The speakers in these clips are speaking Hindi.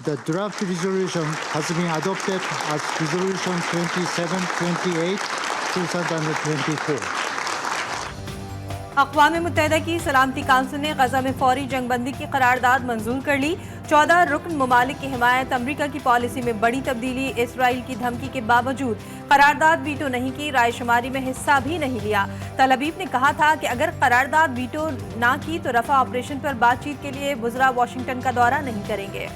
The draft resolution has been adopted as Resolution 2728, 2024. अक़वाम मुत्तहिदा की सलामती काउंसिल ने गजा में फौरी जंगबंदी की करारदाद मंजूर कर ली। 14 रुकन ममालिक की हिमायत। अमरीका की पॉलिसी में बड़ी तब्दीली। इसराइल की धमकी के बावजूद करारदाद वीटो नहीं की, रायशुमारी में हिस्सा भी नहीं लिया। तल अवीव ने कहा था कि अगर करारदाद वीटो ना की तो रफा ऑपरेशन पर बातचीत के लिए वुज़रा वाशिंगटन का दौरा नहीं करेंगे।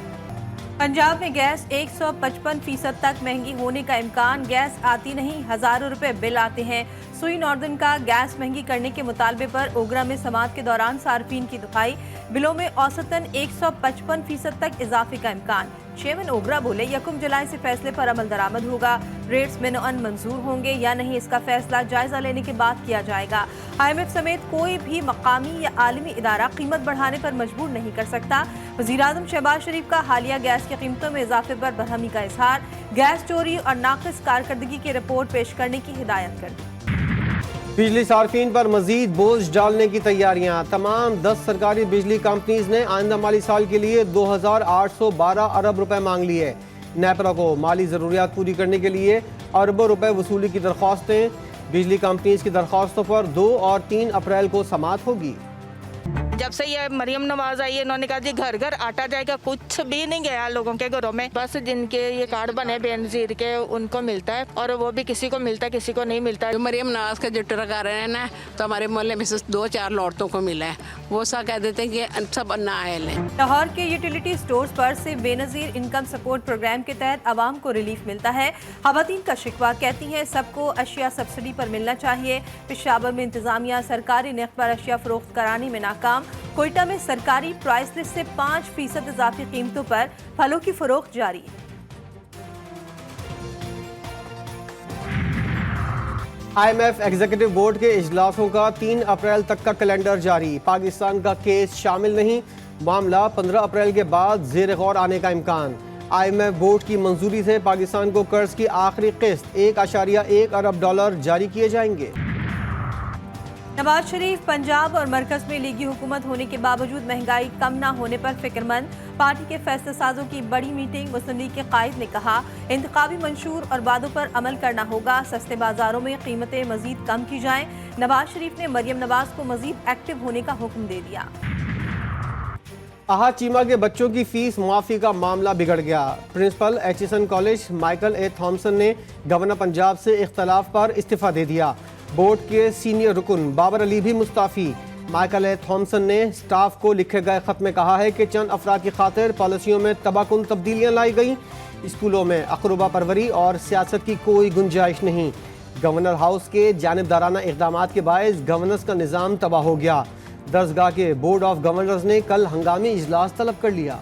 पंजाब में गैस 155% तक महंगी होने का इम्कान। गैस आती नहीं, हजारों रुपए बिल आते हैं। सुई नॉर्दर्न का गैस महंगी करने के मुतालबे पर ओगरा में समात के दौरान सार्फिन की दुखाई। बिलों में औसतन 155% तक इजाफे का इम्कान। चेयरमैन ओगरा बोले 1 जुलाई से फैसले पर अमल दरामद होगा। रेट्स मिनअन मंजूर होंगे या नहीं, इसका फैसला जायजा लेने के बाद किया जाएगा। IMF समेत कोई भी मकामी या आलमी इदारा कीमत बढ़ाने पर मजबूर नहीं कर सकता। वज़ीर-ए-आज़म शहबाज शरीफ का हालिया गैस की कीमतों में इजाफे पर बरहमी का इजहार। गैस चोरी और नाक़िस कारकर्दगी की रिपोर्ट पेश करने की हिदायत कर दी। बिजली सार्फिन पर मजीद बोझ डालने की तैयारियां। तमाम 10 सरकारी बिजली कंपनीज ने आइंदा माली साल के लिए 2812 अरब रुपए मांग लिए। नेपरा को माली ज़रूरियात पूरी करने के लिए अरबों रुपए वसूली की दरख्वास्तें। बिजली कंपनीज की दरख्वास्तों पर 2 और 3 अप्रैल को समाअत होगी। जब से ये मरियम नवाज आई है, इन्होंने कहा जी घर घर आटा जाएगा, कुछ भी नहीं गया लोगों के घरों में। बस जिनके ये कार्ड बने बेनजीर के उनको मिलता है, और वो भी किसी को मिलता है, किसी को नहीं मिलता है। मरियम नवाज का जो ट्रक आ रहे हैं ना, तो हमारे मोहल्ले में से 2-4 औरतों को मिला है। वो सा कह देते हैं कि सब अन्ना आयल है। लाहौर के यूटिलिटी स्टोर्स पर से बेनजीर इनकम सपोर्ट प्रोग्राम के तहत आवाम को रिलीफ मिलता है। खवातीन का शिकवा, कहती हैं सबको अशिया सब्सिडी पर मिलना चाहिए। पेशावर में इंतजामिया सरकारी नर्ख पर अशिया फरोख्त कराने में नाकाम। कोयटा में सरकारी प्राइस लिस्ट से 5% इजाफी कीमतों पर फलों की फरोख्त जारी। IMF एग्जीक्यूटिव बोर्ड के इजलासों का 3 अप्रैल तक का कैलेंडर जारी। पाकिस्तान का केस शामिल नहीं। मामला 15 अप्रैल के बाद ज़ेर गौर आने का इम्कान। IMF बोर्ड की मंजूरी से पाकिस्तान को कर्ज की आखिरी किस्त 1.1 अरब डॉलर जारी किए जाएंगे। नवाज शरीफ पंजाब और मरकज में लीगी हुकूमत होने के बावजूद महंगाई कम न होने पर फिक्रमंद। पार्टी के फैसले साजों की बड़ी मीटिंग। मुस्लिम लीग के कायद ने कहा इंतखाबी मंशूर और वादों पर अमल करना होगा। सस्ते बाजारों में कीमतें मजीद कम की जाएं। नवाज शरीफ ने मरियम नवाज को मजीद एक्टिव होने का हुक्म दे दिया। आहत चीमा के बच्चों की फीस मुआफी का मामला बिगड़ गया। प्रिंसिपल एचिसन कॉलेज माइकल ए थॉमसन ने गवर्नर पंजाब से इख्तलाफ पर इस्तीफा दे दिया। बोर्ड के सीनियर रुकन बाबर अली भी मुस्ताफी। माइकल ए थॉमसन ने स्टाफ को लिखे गए खत में कहा है कि चंद अफराद की खातिर पॉलिसियों में तबाकुन तब्दीलियां लाई गई। स्कूलों में अकरूबा परवरी और सियासत की कोई गुंजाइश नहीं। गवर्नर हाउस के जानिबदाराना इक़दाम के बायस गवर्नेंस का निज़ाम तबाह हो गया। दरसगाह के बोर्ड ऑफ गवर्नर्स ने कल हंगामी इजलास तलब कर लिया।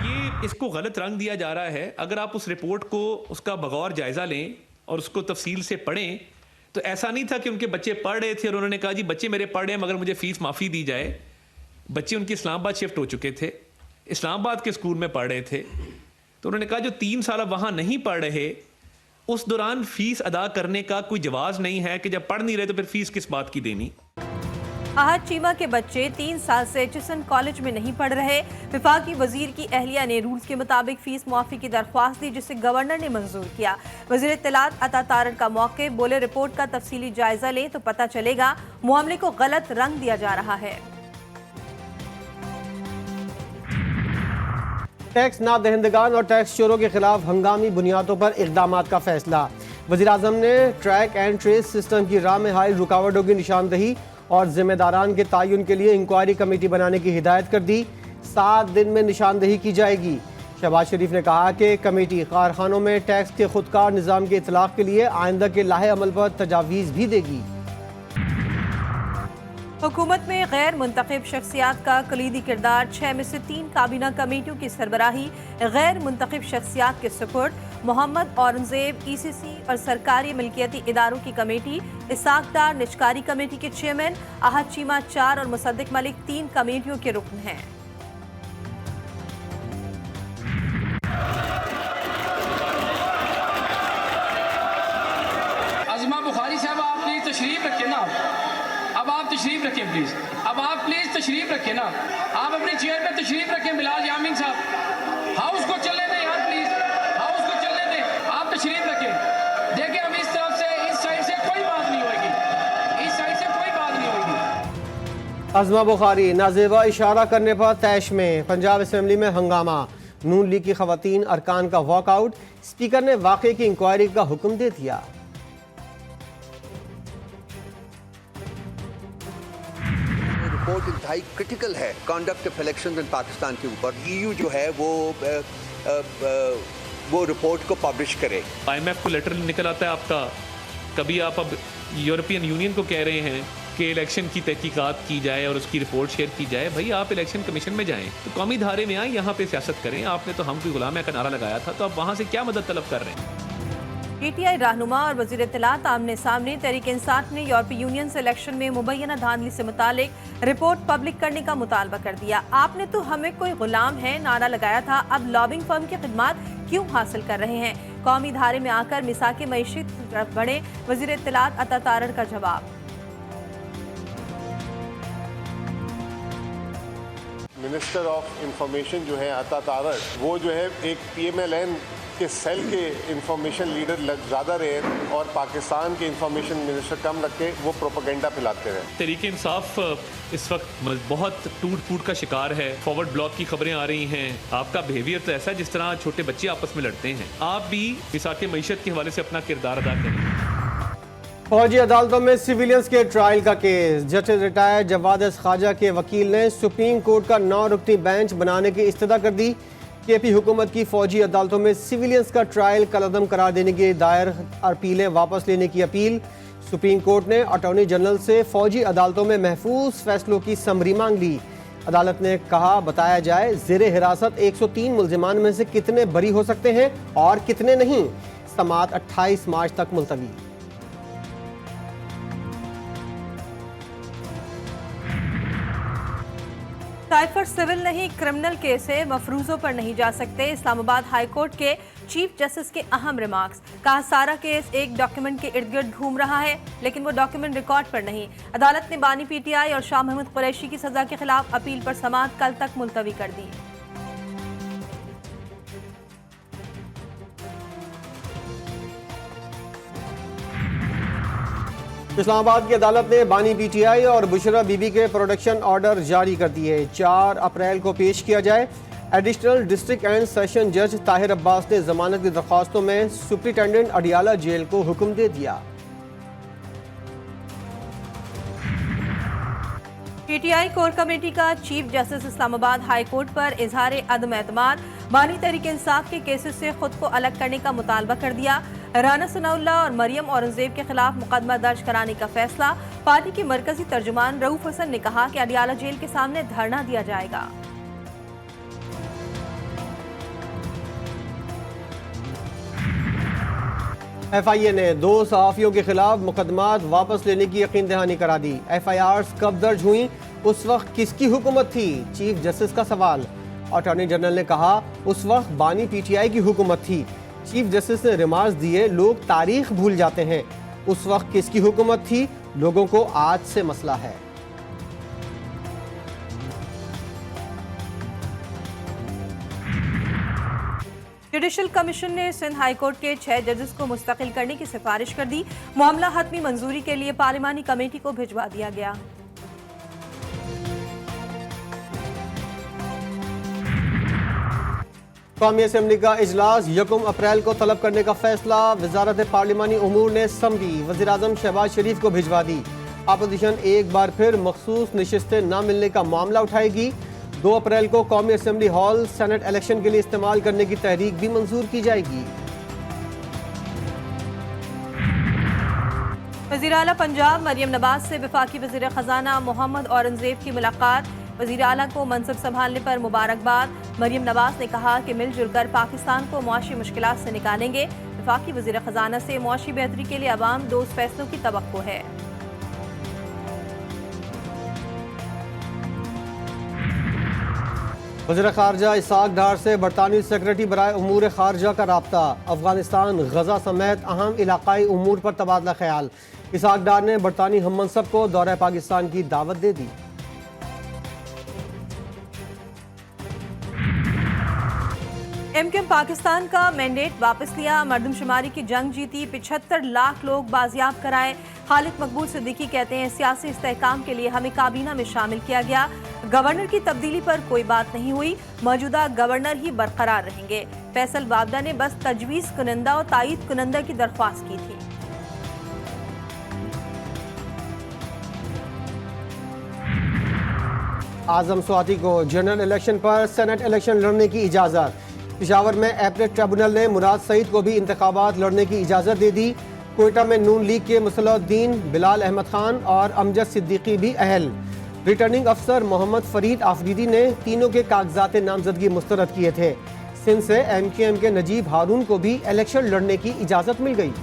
ये इसको गलत रंग दिया जा रहा है। अगर आप उस रिपोर्ट को उसका बगौर जायजा लें और उसको तफसील से पढ़ें तो ऐसा नहीं था कि उनके बच्चे पढ़ रहे थे और उन्होंने कहा जी बच्चे मेरे पढ़ रहे हैं मगर मुझे फीस माफ़ी दी जाए। बच्चे उनके इस्लामाबाद शिफ्ट हो चुके थे, इस्लामाबाद के स्कूल में पढ़ रहे थे, तो उन्होंने कहा जो 3 साल वहाँ नहीं पढ़ रहे उस दौरान फीस अदा करने का कोई जवाज़ नहीं है कि जब पढ़ नहीं रहे तो फिर फीस किस बात की देनी। आहत चीमा के बच्चे 3 साल से एचिसन कॉलेज में नहीं पढ़ रहे। विफाकी वजीर की अहलिया ने रूल्स के मुताबिक फीस मुआफी की दरख्वास्त दी जिसे गवर्नर ने मंजूर किया। वजीर इत्तलात अता तारड़ का मौके बोले रिपोर्ट का तफसीली जायजा लें तो पता चलेगा मामले को गलत रंग दिया जा रहा है। टैक्स ना दहिंदगान और टैक्स चोरों के खिलाफ हंगामी बुनियादों पर इकदाम का फैसला। वज़ीर-ए-आज़म ने ट्रैक एंड ट्रेस सिस्टम की राह में हाइल रुकावटों की निशानदही और जिम्मेदारान के तयन के लिए इंक्वायरी कमेटी बनाने की हिदायत कर दी। 7 दिन में निशानदही की जाएगी। शहबाज शरीफ ने कहा कि कमेटी कारखानों में टैक्स के खुदकार निज़ाम के इतलाक़ के लिए आइंदा के लाहे अमल पर तजावीज़ भी देगी। हुकूमत में गैर मुंतखब शख्सियात का कलीदी किरदार। 6 में से 3 काबीना कमेटियों की सरबराही गैर मुंतखब शख्सियात के सुपुर्द। मोहम्मद औरंगजेब ECC और सरकारी मिल्कियती इदारों की कमेटी। इसाक डार निजकारी कमेटी के चेयरमैन। आहत चीमा 4 और मुसद्दिक मलिक 3 कमेटियों के रुकन हैं। अज़मा बुखारी साहब आप प्लीज तशरीफ रखें ना। अब आप तशरीफ रखें प्लीज। अब आप प्लीज तशरीफ रखें ना। आप अपनी चेयर पर तशरीफ रखें। बिलाल यामीन साहब हाउस को चलने दें यार प्लीज, हाउस को चलने दें। आप तशरीफ रखें। देखिए हम इस तरफ से, इस साइड से कोई बात नहीं होगी, इस साइड से कोई बात नहीं होगी। अज़मा बुखारी नाजेबा इशारा करने पर तैश में पंजाब असम्बली में हंगामा। नून लीग की खवातीन अरकान का वॉकआउट। स्पीकर ने वाक़े की इंक्वायरी का हुक्म दे दिया। रिपोर्ट इंतहाई क्रिटिकल है conduct of elections in Pakistan के ऊपर। ईयू जो है वो रिपोर्ट को पब्लिश करे। IMF को लेटर निकल आता है आपका, कभी आप अब यूरोपियन यूनियन को कह रहे हैं कि इलेक्शन की तहकीकात की जाए और उसकी रिपोर्ट शेयर की जाए। भाई आप इलेक्शन कमीशन में जाएं, तो कौमी धारे में आए, यहाँ पे सियासत करें। आपने तो हम कोई गुलाम का नारा लगाया था, तो आप वहाँ से क्या मदद तलब कर रहे हैं? PTI रहनुमा और वज़ीर इत्तलात आमने सामने। तहरीक इंसाफ ने यूरोपीय यूनियन से इलेक्शन में मुबैना धांधली से मुतालिक रिपोर्ट पब्लिक करने का मुतालबा कर दिया। आपने तो हमें कोई गुलाम है नारा लगाया था, अब लॉबिंग फर्म की खिदमत क्यों हासिल कर रहे हैं? कौमी धारे में आकर मिसाक मईशत तरफ बढ़े। वज़ीर इत्तलात अता तारड़ का जवाब। मिनिस्टर ऑफ इंफॉर्मेशन जो है अता तारड़, वो जो है एक PMLN के सेल के इंफॉर्मेशन लीडर ज़्यादा रहे और पाकिस्तान के इंफॉर्मेशन मिनिस्टर कम रख के वो प्रोपेगेंडा फैलाते रहे। तहरीक इंसाफ इस वक्त बहुत टूट फूट का शिकार है। फॉरवर्ड ब्लॉक की खबरें आ रही हैं। आपका बिहेवियर तो ऐसा है जिस तरह छोटे बच्चे आपस में लड़ते हैं। आप भी मिसाक मईशत के हवाले से अपना किरदार अदा करें। फौजी अदालतों में सिविलियंस के ट्रायल का case. Justice retired Jawad Khawaja के वकील ने सुप्रीम कोर्ट का 9 रुकनी बेंच बनाने की इस्तदा कर दी। KP हुकूमत की फौजी अदालतों में सिविलियंस का ट्रायल कलअदम करार देने के दायर अपीलें वापस लेने की अपील। सुप्रीम कोर्ट ने अटॉर्नी जनरल से फौजी अदालतों में महफूज फैसलों की समरी मांग ली। अदालत ने कहा बताया जाए ज़ेरे हिरासत 103 मुल्जिमान में से कितने बरी हो सकते हैं और कितने नहीं। समाअत 28 मार्च तक मुलतवी। साइफर सिविल नहीं क्रिमिनल केस है, मफरूजों पर नहीं जा सकते। इस्लामाबाद हाई कोर्ट के चीफ जस्टिस के अहम रिमार्क्स। कहा सारा केस एक डॉक्यूमेंट के इर्द गिर्द घूम रहा है, लेकिन वो डॉक्यूमेंट रिकॉर्ड पर नहीं। अदालत ने बानी PTI और शाह महमूद कुरैशी की सजा के खिलाफ अपील पर समाअत कल तक मुलतवी कर दी। इस्लामाबाद की अदालत ने बानी PTI और बुशरा बीबी के प्रोडक्शन ऑर्डर जारी कर दिए। 4 अप्रैल को पेश किया जाए। एडिशनल डिस्ट्रिक्ट एंड सेशन जज ताहिर अब्बास ने जमानत की दरख्वास्तों में सुप्रिंटेंडेंट अडियाला जेल को हुक्म दे दिया। PTI कोर कमेटी का chief justice Islamabad high court पर इजहार अदम एतमाद। बानी तहरीक इंसाफ के केसेस से खुद को अलग करने का मुतालबा कर दिया। राना सनाउल्लाह और मरियम औरंगजेब के खिलाफ मुकदमा दर्ज कराने का फैसला। पार्टी के मरकजी तर्जुमान रऊफ हसन ने कहा कि अडियाला जेल के सामने धरना दिया जाएगा। FIA ने 2 सहाफ़ियों के खिलाफ मुकदमात वापस लेने की यकीन दहानी करा दी। FIRs कब दर्ज हुई, उस वक्त किसकी हुकूमत थी? चीफ जस्टिस का सवाल। अटॉर्नी जनरल ने कहा उस वक्त बानी PTI की हुकूमत थी। चीफ जस्टिस ने रिमार्क्स दिए लोग तारीख भूल जाते हैं। उस वक्त किसकी हुकूमत थी? लोगों को आज से मसला है। जुडिशल कमीशन ने सिंध हाई कोर्ट के 6 जजेस को मुस्तकिल करने की सिफारिश कर दी। मामला हतमी मंजूरी के लिए पार्लिमानी कमेटी को भिजवा दिया गया। कौमी असम्बली का इजलास 1 अप्रैल को तलब करने का फैसला। वजारत पार्लिमानी उमूर ने समरी वज़ीर आज़म शहबाज शरीफ को भिजवा दी। अपोजिशन एक बार फिर मखसूस नशिस्तें न मिलने का मामला उठाएगी। 2 अप्रैल को कौमी असम्बली हॉल सेनेट इलेक्शन के लिए इस्तेमाल करने की तहरीक भी मंजूर की जाएगी। वज़ीर आला पंजाब मरियम नवाज से वफाकी वज़ीर ख़जाना मोहम्मद औरंगजेब की मुलाकात। वज़ीर आला को मनसब संभालने पर मुबारकबाद। मरियम नवाज ने कहा कि मिलजुल कर पाकिस्तान को मुआशी मुश्किलात से निकालेंगे। वफाकी वज़ीर ख़जाना से मुआशी बेहतरी के लिए अवाम दोस्त फैसलों की तवक्को है। वज़ीर ख़ारजा इसाक डार से बरतानवी सेक्रेटरी बराए उमूर ख़ारजा का राब्ता। अफगानिस्तान गजा समेत अहम इलाकाई उमूर पर तबादला ख्याल। इसाक डार ने बरतानी हम मनसब को दौरे पाकिस्तान की दावत दे दी। एमक्यूएम पाकिस्तान का मैंडेट वापस लिया, मरदमशुमारी की जंग जीती, 75 लाख लोग बाजियाब कराए। खालिद मकबूल सिद्दीकी कहते हैं सियासी इस्तेहकाम के लिए हमें काबीना में शामिल किया गया। गवर्नर की तब्दीली पर कोई बात नहीं हुई, मौजूदा गवर्नर ही बरकरार रहेंगे। फैसल वाबदा ने बस तजवीज़ कुनंदा और तायीद कुनंदा की दरख्वास्त की थी। आजम स्वाति को जनरल इलेक्शन पर सेनेट इलेक्शन लड़ने की इजाज़त। पेशावर में एपलेट ट्रिब्यूनल ने मुराद सईद को भी इंतखाबात लड़ने की इजाज़त दे दी। कोयटा में नून लीग के मुसलुद्दीन, बिलाल अहमद खान और अमजद सिद्दीकी भी अहल। रिटर्निंग अफसर मोहम्मद फरीद आफरीदी ने तीनों के कागजात नामजदगी मुस्तरद किए थे। सिंध से एमक्यूएम के नजीब हारून को भी इलेक्शन लड़ने की इजाज़त मिल गई।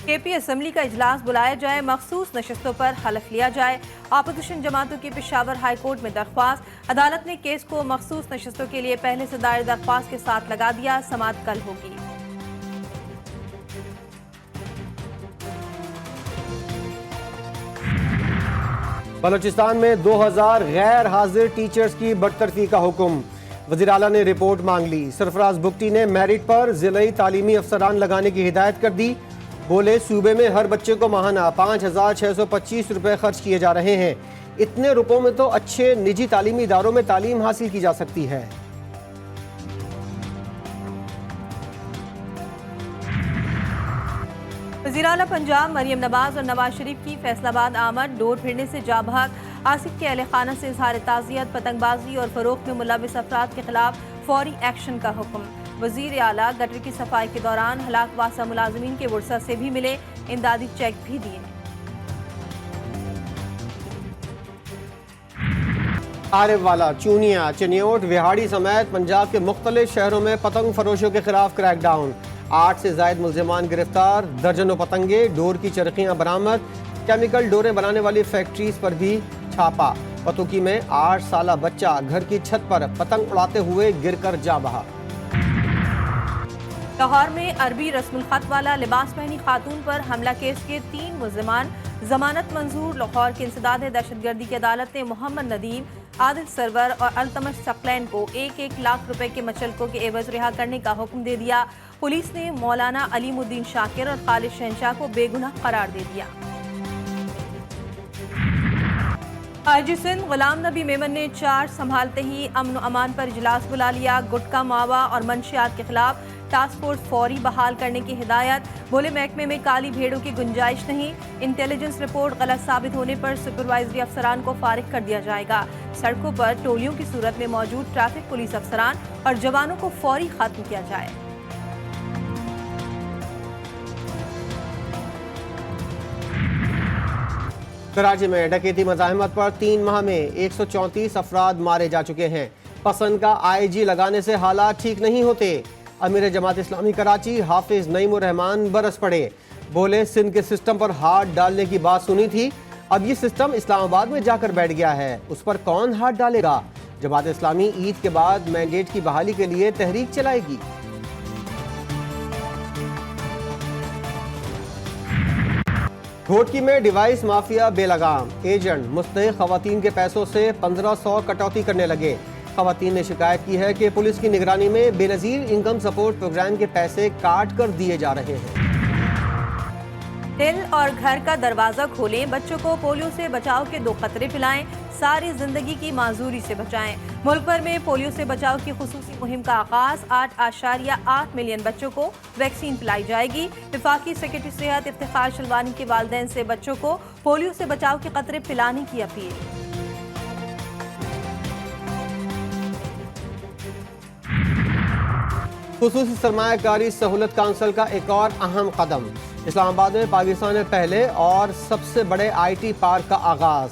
केपी असम्बली का इजलास बुलाया जाए, मखसूस नशस्तों पर हलफ लिया जाए। अपोजिशन जमातों की पेशावर हाई कोर्ट में दरख्वास्त, अदालत ने केस को मखसूस नशस्तों के लिए पहले से दायर दरख्वास्त के साथ लगा दिया। समाअत कल होगी। बलूचिस्तान में 2000 गैर हाजिर टीचर्स की बरतरफी का हुक्म। वज़ीर आला ने रिपोर्ट मांग ली। सरफराज बुगटी ने मेरिट पर जिलाई तालीमी अफसरान लगाने की हिदायत कर दी। बोले सूबे में हर बच्चे को माहाना 5625 रुपए खर्च किए जा रहे हैं। इतने रुपयों में तो अच्छे निजी तालीमी इदारों में तालीम हासिल की जा सकती है। वज़ीर आला पंजाब मरियम नवाज और नवाज शरीफ की फैसलाबाद आमद, डोर फिरने से जा भाग। आसिफ के अहले खाना से इजहार ताज़ियत, पतंगबाजी और फरोख्त में मुलविस अफराद के खिलाफ फौरी एक्शन का हुक्म। वज़ीर आला गटर की सफाई के दौरान हलाक वासा मुलाजमीन के वर्सा से भी मिले, इमदादी चेक भी दिए। आरिफवाला, चूनिया, चिन्योट, विहाड़ी समेत पंजाब के मुख्तलिफ शहरों में पतंग फरोशों के खिलाफ क्रैकडाउन। 8 से जायद मुल्जिमान गिरफ्तार, दर्जनों पतंगे, डोर की चरखियां बरामद। केमिकल डोरें बनाने वाली फैक्ट्रीज पर भी छापा। पतुकी में 8 साला बच्चा घर की छत पर पतंग उड़ाते हुए गिरकर जा बहा। लाहौर में अरबी रस्मुल खत वाला लिबास पहनी खातून पर हमला केस के 3 मुल्जिमान जमानत मंजूर। लाहौर के इंसदाद दहशतगर्दी की अदालत ने मोहम्मद नदीम, आदिल सरवर और अल्तमश सकलैन को 1-1 लाख रुपए के मचलकों के एवज रिहा करने का हुक्म दे दिया। पुलिस ने मौलाना अलीमुद्दीन शाकिर और खालिद शहनशाह को बेगुनाह करार दे दिया। आईजी सिंध गुलाम नबी मेमन ने चार्ज संभालते ही अमन अमान पर इजलास बुला लिया। गुटका, मावा और मंशियात के खिलाफ टास्क फोर्स फौरी बहाल करने की हिदायत। बोले महकमे में काली भेड़ों की गुंजाइश नहीं। इंटेलिजेंस रिपोर्ट गलत साबित होने पर सुपरवाइजरी अफसरान को फारिग कर दिया जाएगा। सड़कों पर टोलियों की सूरत में मौजूद ट्रैफिक पुलिस अफसरान और जवानों को फौरी खत्म किया जाए। कराची में डकैती मज़ाहमत पर 3 माह में 134 अफराद मारे जा चुके हैं। पसंद का आईजी लगाने से हालात ठीक नहीं होते। अमीर जमात इस्लामी कराची हाफिज नईमुर रहमान बरस पड़े। बोले सिंध के सिस्टम पर हाथ डालने की बात सुनी थी, अब ये सिस्टम इस्लामाबाद में जाकर बैठ गया है, उस पर कौन हाथ डालेगा। जमात इस्लामी ईद के बाद मैंडेट की बहाली के लिए तहरीक चलाएगी। घोटकी में डिवाइस माफिया बेलगाम, एजेंट मुस्तहिक खवातीन के पैसों से 1500 कटौती करने लगे। खवातीन ने शिकायत की है कि पुलिस की निगरानी में बेनजीर इनकम सपोर्ट प्रोग्राम के पैसे काट कर दिए जा रहे हैं। दिल और घर का दरवाजा खोलें, बच्चों को पोलियो से बचाव के 2 खतरे पिलाएं, सारी जिंदगी की माजूरी से बचाएं। मुल्क भर में पोलियो से बचाव की खुसूसी मुहिम का आगाज। 8.8 मिलियन बच्चों को वैक्सीन पिलाई जाएगी। वफाकी सेक्रेटरी सेहत इफ्तिखार शलवानी के वालिदैन से बच्चों को पोलियो से बचाव के खतरे पिलाने की अपील। खुसूसी सरमायाकारी सहूलत काउंसिल का एक और अहम कदम। इस्लामाबाद में पाकिस्तान में पहले और सबसे बड़े IT पार्क का आगाज।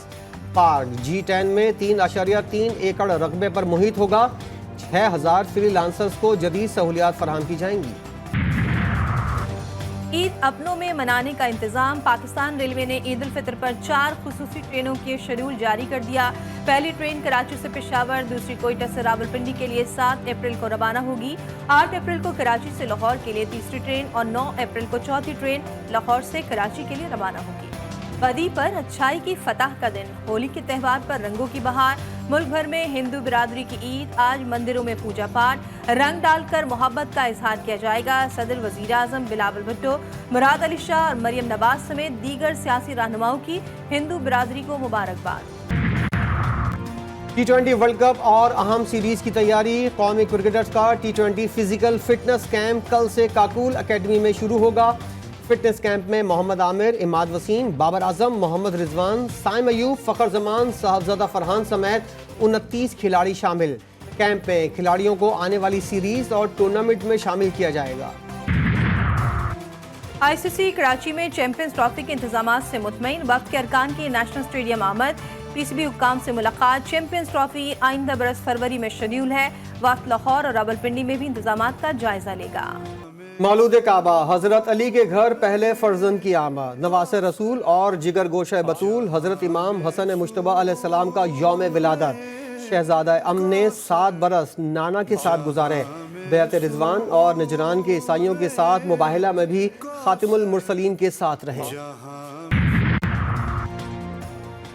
पार्क G10 में 3.3 एकड़ रकबे पर मुहित होगा। 6000 फ्रीलांसर्स को जदीद सहूलियात फराहम की जाएंगी। ईद अपनों में मनाने का इंतजाम। पाकिस्तान रेलवे ने ईद उल फितर पर 4 खुसूसी ट्रेनों के शेड्यूल जारी कर दिया। पहली ट्रेन कराची से पेशावर, दूसरी कोयटा से रावलपिंडी के लिए 7 अप्रैल को रवाना होगी। 8 अप्रैल को कराची से लाहौर के लिए तीसरी ट्रेन और 9 अप्रैल को चौथी ट्रेन लाहौर से कराची के लिए रवाना होगी। बदी पर अच्छाई की फतह का दिन, होली के त्यौहार पर रंगों की बहार। मुल्क भर में हिंदू बिरादरी की ईद, आज मंदिरों में पूजा पाठ, रंग डालकर मोहब्बत का इजहार किया जाएगा। सदर वजीर आजम बिलावल भुट्टो, मुराद अली शाह और मरियम नवाज समेत दीगर सियासी रहनुमाओं की हिंदू बिरादरी को मुबारकबाद। T20 वर्ल्ड कप और अहम सीरीज की तैयारी। कौमी क्रिकेटर्स का T20 फिजिकल फिटनेस कैंप कल से काकूल एकेडमी में शुरू होगा। फिटनेस कैंप में मोहम्मद आमिर, इमाद वसीम, बाबर आजम, मोहम्मद रिजवान, साइम अयूब, फखर जमान, साहबजादा फरहान समेत 29 खिलाड़ी शामिल। कैंप में खिलाड़ियों को आने वाली सीरीज और टूर्नामेंट में शामिल किया जाएगा। आईसीसी कराची में चैंपियंस ट्रॉफी के इंतजाम से मुतमईन, वक्त के अरकान की नेशनल स्टेडियम आमद। पीसीबी हुक्काम से मुलाकात। चैंपियंस ट्रॉफी आइंदा बरस फरवरी में शेड्यूल है। वक्त लाहौर और रावलपिंडी में भी इंतजामात का जायजा लेगा। मौलूद काबा, हजरत अली के घर पहले फर्जंद की आमद। नवासे रसूल और जिगर गोशा बतूल हजरत इमाम हसन मुश्तबा अलैहिस्सलाम का यौम विलादत। शहजादा अमन ने 7 बरस नाना के साथ गुजारे। बैत रिजवान और नजरान के ईसाइयों के साथ मुबाहला में भी खातिमुल मुरसलीन के साथ रहे।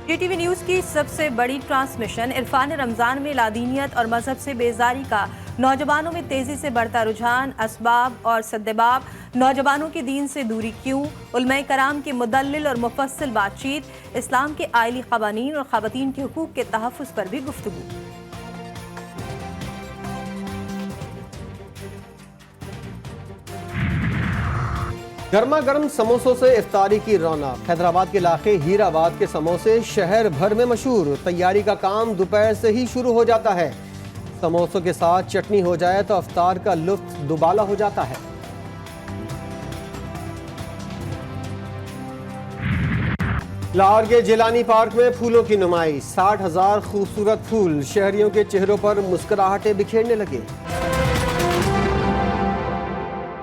टीटीवी न्यूज की सबसे बड़ी ट्रांसमिशन, इरफान रमजान में लादीनियत और मजहब से बेजारी का नौजवानों में तेजी से बढ़ता रुझान, असबाब और सद्देबाब, नौजवानों की दीन से दूरी क्यों, उलमाए कराम की मुदल्लिल और मुफस्सिल बातचीत, इस्लाम के आइली क़वानीन और ख़वातीन के हुकूक के तहफ़्फ़ुज़ पर भी गुफ्तगू। गर्मा गर्म समोसों से इफ्तारी की रौनक। हैदराबाद के इलाके हीराबाद के समोसे शहर भर में मशहूर। तैयारी का काम दोपहर से ही शुरू हो जाता है। समोसों के साथ चटनी हो जाए तो इफ्तार का लुत्फ दुबाला हो जाता है। लाहौर के जिलानी पार्क में फूलों की नुमाइश। 60,000 खूबसूरत फूल शहरियों के चेहरों पर मुस्कुराहटें बिखेरने लगे।